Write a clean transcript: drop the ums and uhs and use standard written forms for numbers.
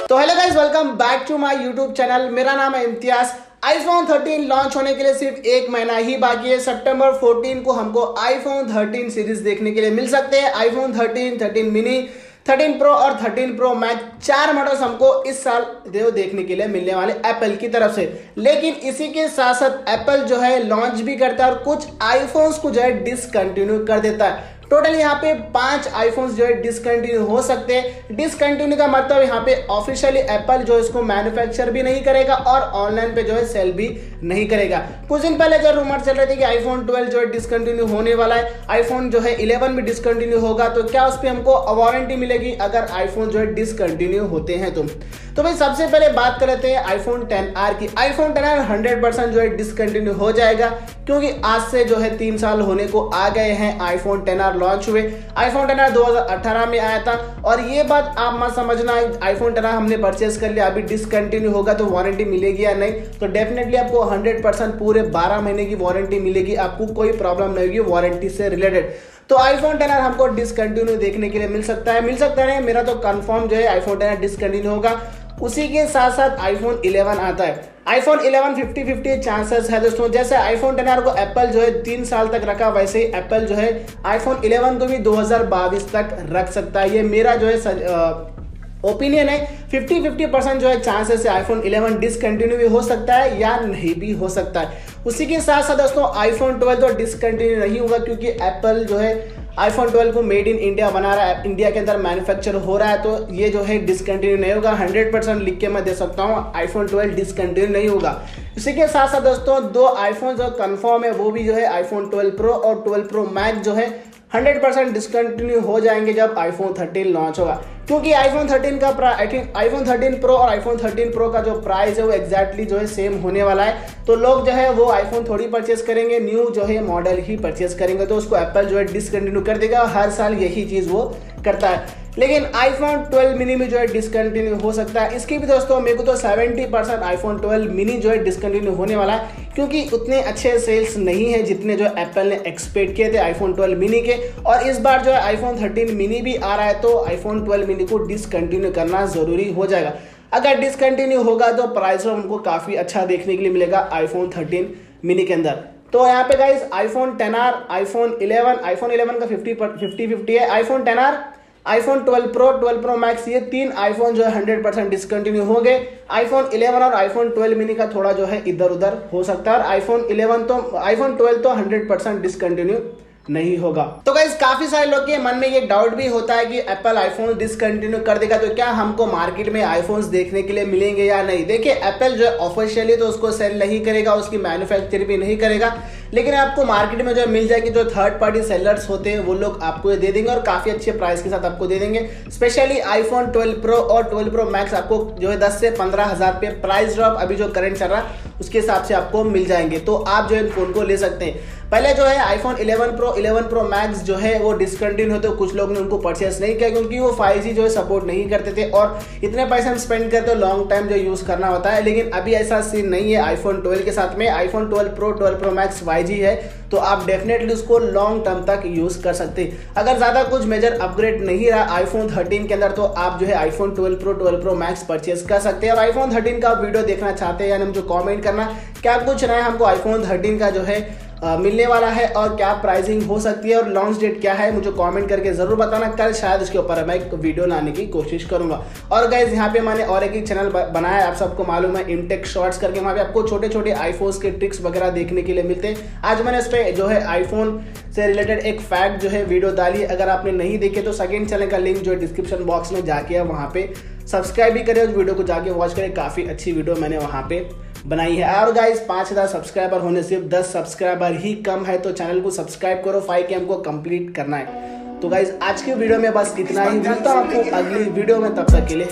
तो hello guys, welcome back to my YouTube channel. मेरा नाम है इम्तियाज। आईफोन 13 लॉन्च होने के लिए सिर्फ एक महीना ही बाकी है। सितंबर 14 को हमको आईफोन 13 सीरीज देखने के लिए मिल सकते हैं। आईफोन 13, 13 मिनी, 13 प्रो और 13 प्रो मैक्स, 4 मॉडल्स हमको इस साल देखने के लिए मिलने वाले एप्पल की तरफ से। लेकिन इसी के साथ साथ एप्पल जो है लॉन्च भी करता है और कुछ आईफोन्स को जो है डिसकंटिन्यू कर देता है। टोटल यहाँ पे 5 आईफोन्स जो है डिसकंटिन्यू हो सकते हैं। डिसकंटिन्यू का मतलब यहाँ पे ऑफिशियली एप्पल जो इसको मैन्युफैक्चर भी नहीं करेगा और ऑनलाइन पे जो है सेल भी नहीं करेगा। कुछ दिन पहले जो रूमर चल रहे थे कि आईफोन 12 जो है डिसकंटिन्यू होने वाला है, आईफोन जो है 11 भी डिसकंटिन्यू होगा, तो क्या उस पर हमको वारंटी मिलेगी अगर आईफोन जो है डिसकंटिन्यू होते हैं तो भाई सबसे पहले बात कर लेते हैं आईफोन 10R की। आईफोन 10R 100% जो है डिसकंटिन्यू हो जाएगा, क्योंकि आज से जो है 3 साल होने को आ गए हैं आईफोन 10R लॉन्च हुए। आईफोन 10R 2018 में आया था और ये बात आप मत समझना आईफोन 10R हमने परचेस कर लिया अभी डिसकंटिन्यू होगा तो वारंटी मिलेगी या नहीं। तो डेफिनेटली आपको 100% पूरे 12 महीने की वारंटी मिलेगी, आपको कोई प्रॉब्लम नहीं होगी वारंटी से रिलेटेड। तो आईफोन 10R हमको डिसकंटिन्यू देखने के लिए मिल सकता है। मेरा तो कंफर्म जो है आईफोन 10R डिसकंटिन्यू होगा। उसी के साथ साथ आईफोन 11 आता है। आईफोन 11 50-50 चांसेस है दोस्तों। जैसे आईफोन 10R को एप्पल जो है 3 साल तक रखा, वैसे ही एप्पल जो है आईफोन 11 को भी 2022 तक रख सकता है। ये मेरा जो है ओपिनियन है। 50-50% जो है चांसेस है आईफोन 11 डिसकंटिन्यू भी हो सकता है या नहीं भी हो सकता है। उसी के साथ साथ दोस्तों आईफोन 12 तो डिसकंटिन्यू नहीं होगा, क्योंकि एप्पल जो है आईफोन 12 को मेड इन इंडिया बना रहा है, इंडिया के अंदर मैन्युफैक्चर हो रहा है, तो ये जो है डिसकंटिन्यू नहीं होगा। 100% लिख के मैं दे सकता हूँ आईफोन 12 डिसकंटिन्यू नहीं होगा। इसी के साथ साथ दोस्तों 2 आईफोन जो कंफर्म है वो भी जो है आईफोन 12 प्रो और 12 प्रो मैक्स जो है 100% डिसकंटिन्यू हो जाएंगे जब आईफोन 13 लॉन्च होगा, क्योंकि आईफोन 13 का आईफोन 13 प्रो और आईफोन 13 प्रो का जो प्राइस है वो एग्जैक्टली जो है सेम होने वाला है। तो लोग जो है वो आईफोन थोड़ी परचेस करेंगे, न्यू जो है मॉडल ही परचेस करेंगे, तो उसको एप्पल जो है डिसकंटिन्यू कर देगा। हर साल यही चीज वो करता है। लेकिन आईफोन 12 मिनी में जो है डिसकंटिन्यू हो सकता है। इसकी भी दोस्तों मेरे को तो 70% आईफोन 12 मिनी जो है डिसकंटिन्यू होने वाला है, क्योंकि उतने अच्छे सेल्स नहीं है जितने जो एप्पल ने एक्सपेक्ट किए थे आईफोन 12 मिनी के। और इस बार जो है आईफोन 13 मिनी भी आ रहा है, तो आईफोन 12 मिनी को डिसकंटिन्यू करना जरूरी हो जाएगा। अगर डिसकंटिन्यू होगा तो प्राइस हमको काफी अच्छा देखने के लिए मिलेगा आईफोन 13 मिनी के अंदर। तो यहाँ पे गाइस आईफोन 10R, आईफोन 11 का 50-50 है। IPhone 10R, iPhone 12 pro, 12 pro max, ये 3 आईफोन जो है 100% डिसकंटिन्यू हो गए। आईफोन 11 और आईफोन 12 मिनी का थोड़ा जो है इधर उधर हो सकता है। आईफोन 12 तो 100% डिसकंटिन्यू नहीं होगा। तो गाइस काफी सारे लोग के मन में ये डाउट भी होता है कि एप्पल आईफोन डिसकंटिन्यू कर देगा तो क्या हमको मार्केट में आईफोन्स देखने के लिए मिलेंगे या नहीं। देखिए एप्पल जो है ऑफिशियली तो उसको सेल नहीं करेगा, उसकी मैन्युफैक्चर भी नहीं करेगा, लेकिन आपको मार्केट में जो मिल जाएगी, जो थर्ड पार्टी सेलर्स होते हैं वो लोग आपको दे देंगे और काफी अच्छे प्राइस के साथ आपको दे देंगे। स्पेशली आईफोन 12 प्रो और 12 प्रो मैक्स आपको जो है 10 से 15,000 पे प्राइस ड्रॉप अभी जो करंट चल रहा है उसके हिसाब से आपको मिल जाएंगे, तो आप जो है फोन को ले सकते हैं। पहले जो है आईफोन 11 प्रो मैक्स जो है वो डिसकंटिन्यू होते, कुछ लोग ने उनको परचेस नहीं किया क्योंकि वो 5G जो है सपोर्ट नहीं करते थे और इतने पैसे हम स्पेंड करते हो लॉन्ग टाइम जो यूज करना होता है। लेकिन अभी ऐसा सीन नहीं है आईफोन 12 के साथ में। IPhone 12 pro, 12 pro max 5G है, तो आप डेफिनेटली उसको लॉन्ग टर्म तक यूज कर सकते हैं। अगर ज्यादा कुछ मेजर अपग्रेड नहीं रहा आईफोन 13 के अंदर, तो आप जो है आईफोन 12 प्रो मैक्स परचेस कर सकते हैं। और आईफोन 13 का वीडियो देखना चाहते हैं, यानी मुझे कमेंट करना क्या कुछ नया हमको आईफोन 13 का जो है मिलने वाला है और क्या प्राइसिंग हो सकती है और लॉन्च डेट क्या है, मुझे कमेंट करके जरूर बताना। कल शायद इसके ऊपर मैं एक वीडियो लाने की कोशिश करूंगा। और गाइज यहाँ पे मैंने और एक चैनल बनाया है, आप सबको मालूम है, इनटेक शॉर्ट्स करके, वहाँ पे आपको छोटे छोटे आईफोन्स के ट्रिक्स वगैरह देखने के लिए मिलते हैं। आज मैंने इस पे जो है आईफोन से रिलेटेड एक फैक्ट जो है वीडियो डाली है। अगर आपने नहीं देखे तो सेकंड चैनल का लिंक जो है डिस्क्रिप्शन बॉक्स में जाके वहाँ पे सब्सक्राइब भी करें, उस वीडियो को जाके वॉच करें। काफी अच्छी वीडियो मैंने वहाँ पे बनाई है। और गाइस 5000 सब्सक्राइबर होने सिर्फ 10 सब्सक्राइबर ही कम है, तो चैनल को सब्सक्राइब करो, 5K हमको कंप्लीट करना है। तो गाइस आज की वीडियो में बस इतना ही, मिलता हूं आपको अगली वीडियो में, तब तक के लिए